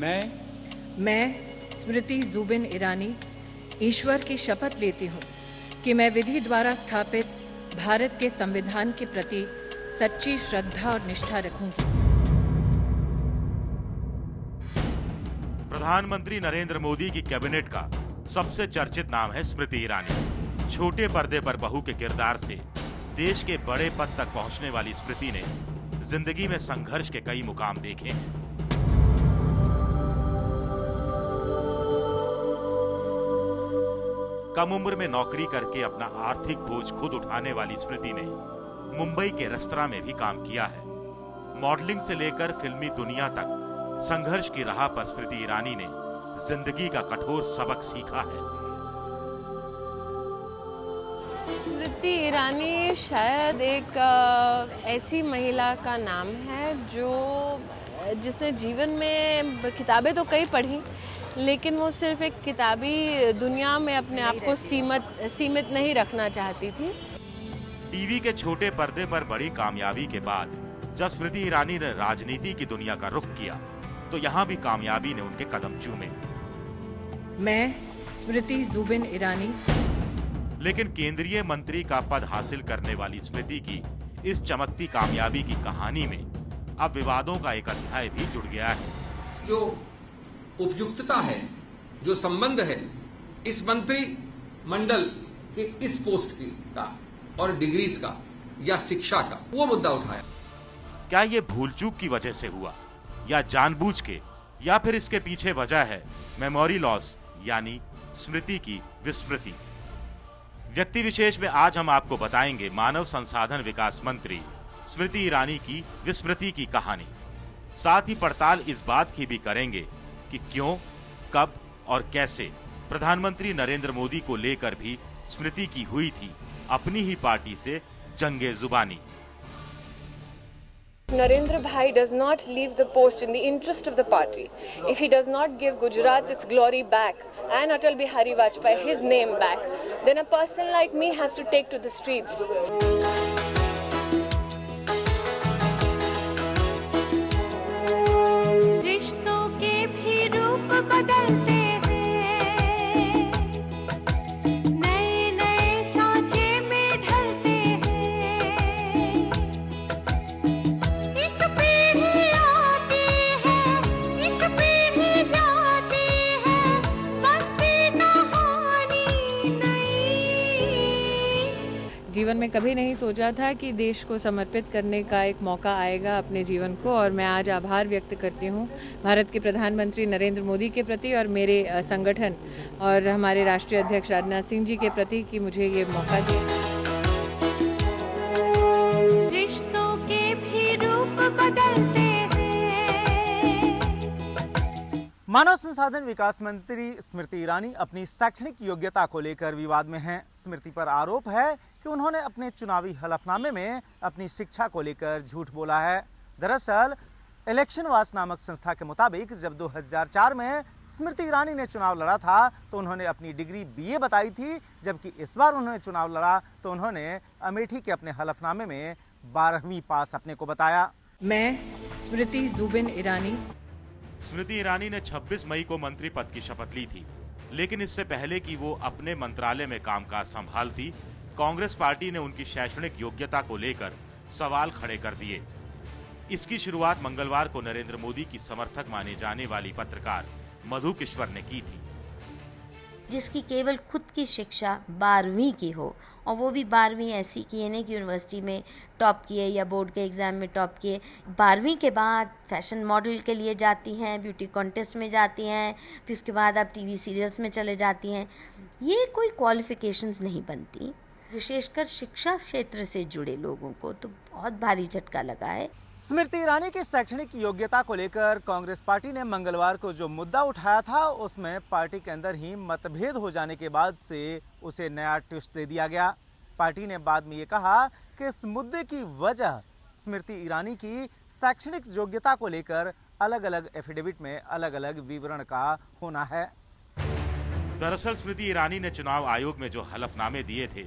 मैं स्मृति जुबिन ईरानी ईश्वर की शपथ लेती हूँ कि मैं विधि द्वारा स्थापित भारत के संविधान के प्रति सच्ची श्रद्धा और निष्ठा रखूंगी। प्रधानमंत्री नरेंद्र मोदी की कैबिनेट का सबसे चर्चित नाम है स्मृति ईरानी। छोटे पर्दे पर बहू के किरदार से देश के बड़े पद तक पहुंचने वाली स्मृति ने जिंदगी में संघर्ष के कई मुकाम देखे हैं। कम उम्र में नौकरी करके अपना आर्थिक बोझ खुद उठाने वाली स्मृति ने मुंबई के रेस्तरां में भी काम किया है। मॉडलिंग से लेकर फिल्मी दुनिया तक संघर्ष की राह पर स्मृति ईरानी ने जिंदगी का कठोर सबक सीखा है। स्मृति ईरानी शायद एक ऐसी महिला का नाम है जिसने जीवन में किताबें तो कई पढ़ी, लेकिन वो सिर्फ एक किताबी दुनिया में अपने आप को सीमित नहीं रखना चाहती थी। टीवी के छोटे पर्दे पर बड़ी कामयाबी के बाद जब स्मृति ईरानी ने राजनीति की दुनिया का रुख किया तो यहाँ भी कामयाबी ने उनके कदम चूमे। मैं स्मृति जुबिन ईरानी। लेकिन केंद्रीय मंत्री का पद हासिल करने वाली स्मृति की इस चमकती कामयाबी की कहानी में अब विवादों का एक अध्याय भी जुड़ गया है। जो उपयुक्तता है, जो संबंध है इस मंत्री मंडल के इस पोस्ट की का और डिग्रीज का या शिक्षा का, वो मुद्दा उठाया। क्या ये भूल चूक की वजह से हुआ या जानबूझ के, या फिर इसके पीछे वजह है मेमोरी लॉस यानी स्मृति की विस्मृति। व्यक्ति विशेष में आज हम आपको बताएंगे मानव संसाधन विकास मंत्री स्मृति ईरानी की विस्मृति की कहानी। साथ ही पड़ताल इस बात की भी करेंगे कि क्यों, कब और कैसे प्रधानमंत्री नरेंद्र मोदी को लेकर भी स्मृति की हुई थी अपनी ही पार्टी से जंगे जुबानी। Narendra Bhai does not leave the post in the interest of the party. If he does not give Gujarat its glory back and Atal Bihari Vajpayee his name back, then a person like me has to take to the streets. रिश्तों के भी रूप बदलते जीवन में कभी नहीं सोचा था कि देश को समर्पित करने का एक मौका आएगा अपने जीवन को, और मैं आज आभार व्यक्त करती हूँ भारत के प्रधानमंत्री नरेंद्र मोदी के प्रति और मेरे संगठन और हमारे राष्ट्रीय अध्यक्ष राजनाथ सिंह जी के प्रति कि मुझे ये मौका दिया। रिश्तों के भी रूप बदलते मानव संसाधन विकास मंत्री स्मृति ईरानी अपनी शैक्षणिक योग्यता को लेकर विवाद में हैं। स्मृति पर आरोप है कि उन्होंने अपने चुनावी हलफनामे में अपनी शिक्षा को लेकर झूठ बोला है। दरअसल इलेक्शन वाच नामक संस्था के मुताबिक जब 2004 में स्मृति ईरानी ने चुनाव लड़ा था तो उन्होंने अपनी डिग्री बीए बताई थी, जबकि इस बार उन्होंने चुनाव लड़ा तो उन्होंने अमेठी के अपने हलफनामे में 12वीं पास अपने को बताया। मैं स्मृति जुबिन ईरानी। स्मृति ईरानी ने 26 मई को मंत्री पद की शपथ ली थी, लेकिन इससे पहले कि वो अपने मंत्रालय में कामकाज संभालती, कांग्रेस पार्टी ने उनकी शैक्षणिक योग्यता को लेकर सवाल खड़े कर दिए। इसकी शुरुआत मंगलवार को नरेंद्र मोदी की समर्थक माने जाने वाली पत्रकार मधु किश्वर ने की थी, जिसकी केवल खुद की शिक्षा 12वीं की हो, और वो भी 12वीं ऐसी की है नहीं कि यूनिवर्सिटी में टॉप किए या बोर्ड के एग्ज़ाम में टॉप किए। 12वीं के बाद फैशन मॉडल के लिए जाती हैं, ब्यूटी कॉन्टेस्ट में जाती हैं, फिर उसके बाद आप टीवी सीरियल्स में चले जाती हैं। ये कोई क्वालिफिकेशंस नहीं बनती। विशेषकर शिक्षा क्षेत्र से जुड़े लोगों को तो बहुत भारी झटका लगा है। स्मृति ईरानी की शैक्षणिक योग्यता को लेकर कांग्रेस पार्टी ने मंगलवार को जो मुद्दा उठाया था उसमें पार्टी के अंदर ही मतभेद हो जाने के बाद से उसे नया ट्विस्ट दे दिया गया। पार्टी ने बाद में ये कहा कि इस मुद्दे की वजह स्मृति ईरानी की शैक्षणिक योग्यता को लेकर अलग अलग एफिडेविट में अलग अलग विवरण का होना है। दरअसल स्मृति ईरानी ने चुनाव आयोग में जो हलफनामे दिए थे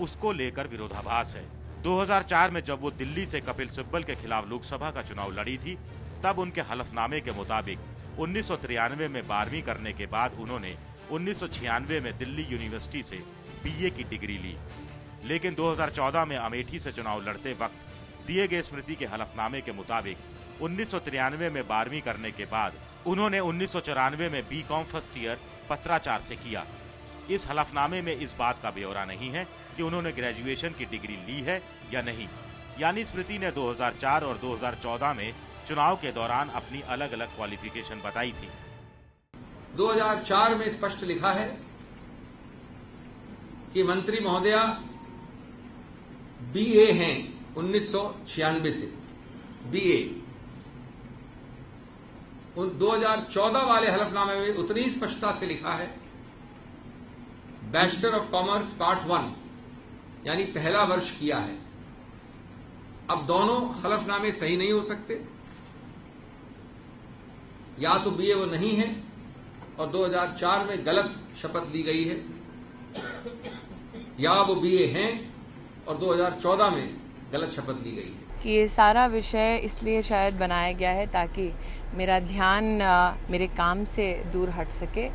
उसको लेकर विरोधाभास है। 2004 में जब वो दिल्ली से कपिल सिब्बल के खिलाफ लोकसभा का चुनाव लड़ी थी, तब उनके हलफनामे के मुताबिक 1993 में 12वीं करने के बाद उन्होंने 1996 में दिल्ली यूनिवर्सिटी से बीए की डिग्री ली। लेकिन 2014 में अमेठी से चुनाव लड़ते वक्त दिए गए स्मृति के हलफनामे के मुताबिक 1993 में 12वीं करने के बाद उन्होंने 1994 में बीकॉम फर्स्ट ईयर पत्राचार से किया। इस हलफनामे में इस बात का ब्यौरा नहीं है कि उन्होंने ग्रेजुएशन की डिग्री ली है या नहीं। यानी स्मृति ने 2004 और 2014 में चुनाव के दौरान अपनी अलग अलग क्वालिफिकेशन बताई थी। 2004 में स्पष्ट लिखा है कि मंत्री महोदया बीए हैं 1996 से बीए। 2014 वाले हलफनामे में उतनी ही स्पष्टता से लिखा है बैचलर ऑफ कॉमर्स पार्ट 1 यानी पहला वर्ष किया है। अब दोनों हलफनामे सही नहीं हो सकते, या तो बीए वो नहीं है और 2004 में गलत शपथ ली गई है, या वो बीए हैं और 2014 में गलत शपथ ली गई है। कि ये सारा विषय इसलिए शायद बनाया गया है ताकि मेरा ध्यान मेरे काम से दूर हट सके।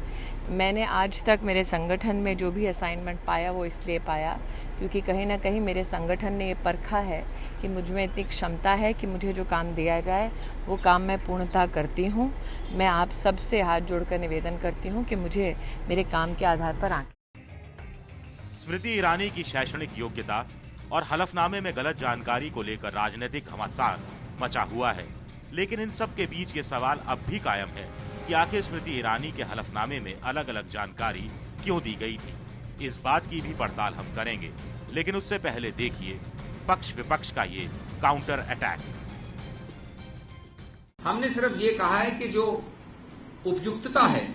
मैंने आज तक मेरे संगठन में जो भी असाइनमेंट पाया वो इसलिए पाया क्योंकि कहीं ना कहीं मेरे संगठन ने ये परखा है कि मुझ में इतनी क्षमता है कि मुझे जो काम दिया जाए वो काम मैं पूर्णतः करती हूँ। मैं आप सबसे हाथ जोड़कर निवेदन करती हूँ कि मुझे मेरे काम के आधार पर आंकें। स्मृति ईरानी की शैक्षणिक योग्यता और हलफनामे में गलत जानकारी को लेकर राजनीतिक घमासान मचा हुआ है, लेकिन इन सब के बीच ये सवाल अब भी कायम है कि आखिर स्मृति ईरानी के हलफनामे में अलग अलग जानकारी क्यों दी गई थी। इस बात की भी पड़ताल हम करेंगे, लेकिन उससे पहले देखिए पक्ष विपक्ष का ये काउंटर अटैक। हमने सिर्फ ये कहा है कि जो उपयुक्तता है,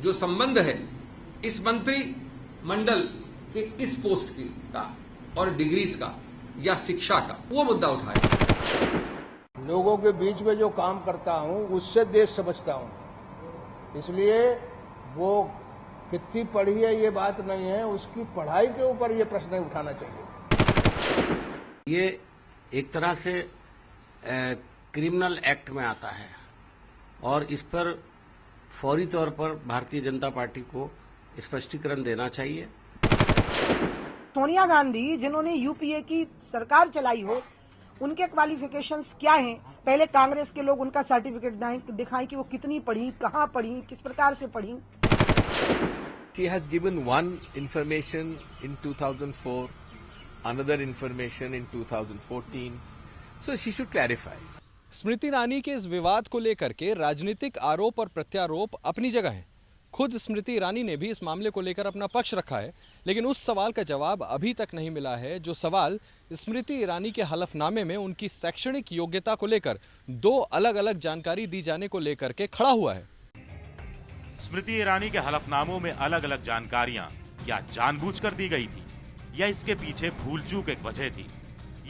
जो संबंध है इस मंत्री मंडल के इस पोस्ट की का और डिग्रीज का या शिक्षा का, वो मुद्दा उठाया। लोगों के बीच में जो काम करता हूं उससे देश समझता हूं, इसलिए वो कितनी पढ़ी है ये बात नहीं है, उसकी पढ़ाई के ऊपर ये प्रश्न उठाना चाहिए। ये एक तरह से क्रिमिनल एक्ट में आता है और इस पर फौरी तौर पर भारतीय जनता पार्टी को स्पष्टीकरण देना चाहिए। सोनिया गांधी जिन्होंने यूपीए की सरकार चलाई हो, उनके क्वालिफिकेशंस क्या हैं? पहले कांग्रेस के लोग उनका सर्टिफिकेट दिखाएं कि वो कितनी पढ़ी, कहाँ पढ़ी, किस प्रकार से पढ़ी। She has given one information in 2004, another information in 2014, so she should clarify. Smriti Irani के इस विवाद को लेकर के राजनीतिक आरोप और प्रत्यारोप अपनी जगह है। खुद स्मृति ईरानी ने भी इस मामले को लेकर अपना पक्ष रखा है, लेकिन उस सवाल का जवाब अभी तक नहीं मिला है जो सवाल स्मृति ईरानी के हलफनामे में उनकी शैक्षणिक योग्यता को लेकर दो अलग अलग जानकारी दी जाने को लेकर के खड़ा हुआ है। स्मृति ईरानी के हलफनामों में अलग अलग जानकारियां क्या जानबूझकर दी गई थी, या इसके पीछे भूल चूक एक वजह थी,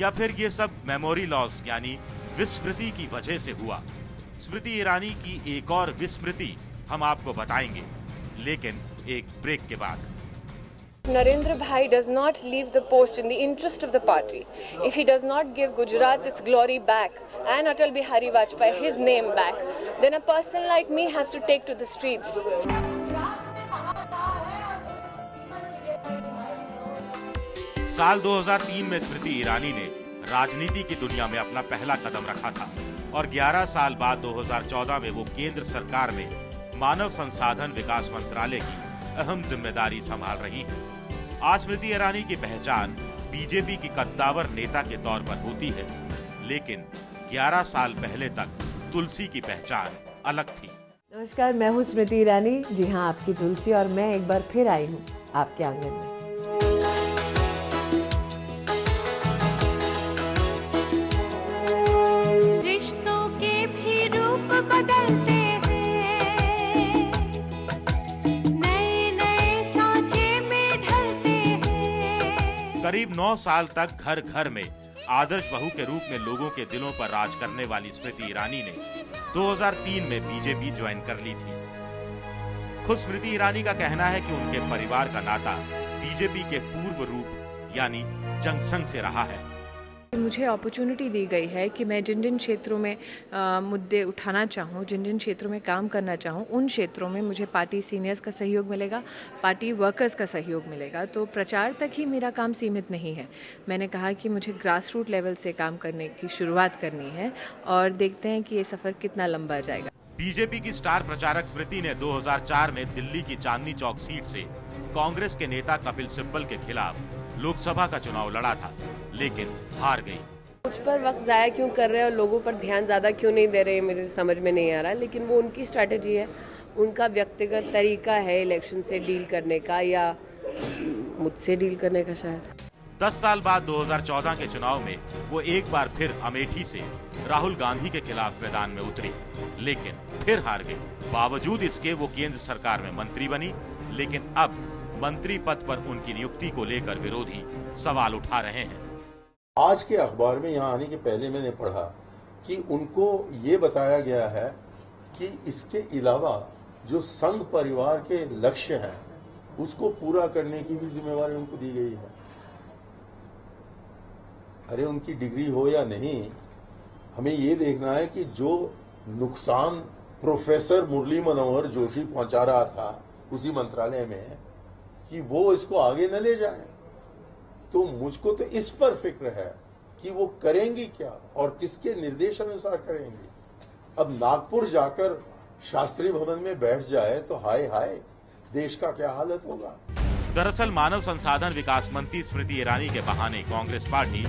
या फिर ये सब मेमोरी लॉस यानी विस्मृति की वजह से हुआ। स्मृति ईरानी की एक और विस्मृति हम आपको बताएंगे, लेकिन एक ब्रेक के बाद। Narendra Bhai does not leave the post in the interest of the party. If he does not give Gujarat its glory back and Atal Bihari Vajpayee his name back, then a person like me has to take to the streets. साल 2003 में स्मृति ईरानी ने राजनीति की दुनिया में अपना पहला कदम रखा था और 11 साल बाद 2014 में वो केंद्र सरकार में मानव संसाधन विकास मंत्रालय की अहम जिम्मेदारी संभाल रही हैं। आज स्मृति ईरानी की पहचान बीजेपी की कद्दावर नेता के तौर पर होती है, लेकिन 11 साल पहले तक तुलसी की पहचान अलग थी। नमस्कार, मैं हूँ स्मृति ईरानी। जी हाँ, आपकी तुलसी, और मैं एक बार फिर आई हूँ आपके आंगन में। रिश्तों के भी रूप बदलते करीब 9 साल तक घर घर में आदर्श बहू के रूप में लोगों के दिलों पर राज करने वाली स्मृति ईरानी ने 2003 में बीजेपी ज्वाइन कर ली थी। खुद स्मृति ईरानी का कहना है कि उनके परिवार का नाता बीजेपी के पूर्व रूप यानी जनसंघ से रहा है। मुझे अपॉर्चुनिटी दी गई है कि मैं जिन जिन क्षेत्रों में मुद्दे उठाना चाहूँ, जिन जिन क्षेत्रों में काम करना चाहूँ, उन क्षेत्रों में मुझे पार्टी सीनियर्स का सहयोग मिलेगा, पार्टी वर्कर्स का सहयोग मिलेगा। तो प्रचार तक ही मेरा काम सीमित नहीं है। मैंने कहा कि मुझे ग्रास रूट लेवल से काम करने की शुरुआत करनी है और देखते हैं कि ये सफ़र कितना लंबा जाएगा। बीजेपी की स्टार प्रचारक स्मृति ने 2004 में दिल्ली की चांदनी चौक सीट से कांग्रेस के नेता कपिल सिब्बल के खिलाफ लोकसभा का चुनाव लड़ा था, लेकिन हार गई। मुझ पर वक्त जाया क्यों कर रहे हैं और लोगों पर ध्यान ज्यादा क्यों नहीं दे रहे हैं, मेरे समझ में नहीं आ रहा। लेकिन वो उनकी स्ट्रैटेजी है, उनका व्यक्तिगत तरीका है इलेक्शन से डील करने का या मुझसे डील करने का शायद। 10 साल बाद 2014 के चुनाव में वो एक बार फिर अमेठी से राहुल गांधी के खिलाफ मैदान में उतरी, लेकिन फिर हार गई। बावजूद इसके वो केंद्र सरकार में मंत्री बनी, लेकिन अब मंत्री पद पर उनकी नियुक्ति को लेकर विरोधी सवाल उठा रहे हैं। आज के अखबार में यहाँ आने के पहले मैंने पढ़ा कि उनको ये बताया गया है कि इसके अलावा जो संघ परिवार के लक्ष्य हैं उसको पूरा करने की भी जिम्मेवारी उनको दी गई है। अरे उनकी डिग्री हो या नहीं, हमें ये देखना है कि जो नुकसान प्रोफेसर मुरली मनोहर जोशी पहुंचा रहा था उसी मंत्रालय में, कि वो इसको आगे न ले जाए। तो मुझको तो इस पर फिक्र है कि वो करेंगी क्या और किसके निर्देश अनुसार करेंगी। अब नागपुर जाकर शास्त्री भवन में बैठ जाए तो हाय हाय, देश का क्या हालत होगा। दरअसल मानव संसाधन विकास मंत्री स्मृति ईरानी के बहाने कांग्रेस पार्टी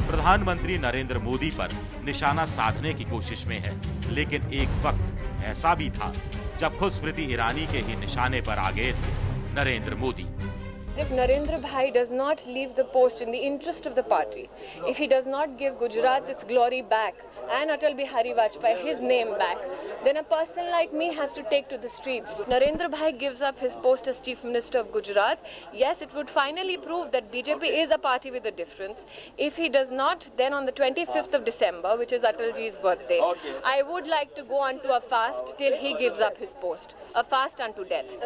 प्रधानमंत्री नरेंद्र मोदी पर निशाना साधने की कोशिश में है, लेकिन एक वक्त ऐसा भी था जब खुद स्मृति ईरानी के ही निशाने पर आ गए थे Narendra Modi. If Narendra Bhai does not leave the post in the interest of the party, if he does not give Gujarat its glory back and Atal Bihari Vajpayee his name back, then a person like me has to take to the streets. Narendra Bhai gives up his post as Chief Minister of Gujarat. Yes, it would finally prove that BJP is a party with a difference. If he does not, then on the 25th of December, which is Atalji's birthday, I would like to go on to a fast till he gives up his post, a fast unto death.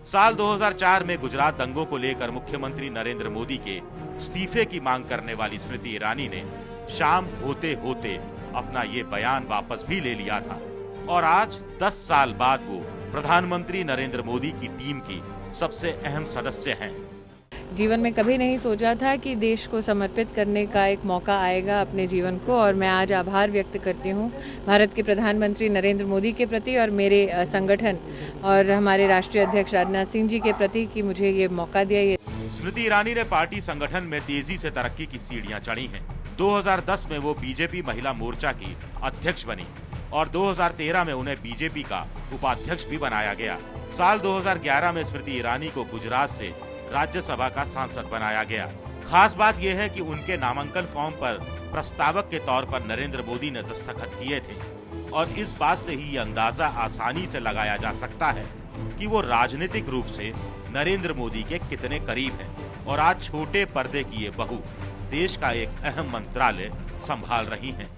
साल 2004 में गुजरात दंगों को लेकर मुख्यमंत्री नरेंद्र मोदी के इस्तीफे की मांग करने वाली स्मृति ईरानी ने शाम होते होते अपना ये बयान वापस भी ले लिया था और आज 10 साल बाद वो प्रधानमंत्री नरेंद्र मोदी की टीम की सबसे अहम सदस्य हैं। जीवन में कभी नहीं सोचा था कि देश को समर्पित करने का एक मौका आएगा अपने जीवन को, और मैं आज आभार व्यक्त करती हूँ भारत के प्रधानमंत्री नरेंद्र मोदी के प्रति और मेरे संगठन और हमारे राष्ट्रीय अध्यक्ष राजनाथ सिंह जी के प्रति कि मुझे ये मौका दिया। स्मृति ईरानी ने पार्टी संगठन में तेजी से तरक्की की सीढ़ियां चढ़ी हैं। 2010 में वो बीजेपी महिला मोर्चा की अध्यक्ष बनी और 2013 में उन्हें बीजेपी का उपाध्यक्ष भी बनाया गया। साल 2011 में स्मृति ईरानी को गुजरात से राज्यसभा का सांसद बनाया गया। खास बात यह है कि उनके नामांकन फॉर्म पर प्रस्तावक के तौर पर नरेंद्र मोदी ने दस्तखत किए थे और इस बात से ही अंदाजा आसानी से लगाया जा सकता है कि वो राजनीतिक रूप से नरेंद्र मोदी के कितने करीब हैं और आज छोटे पर्दे की ये बहू देश का एक अहम मंत्रालय संभाल रही हैं।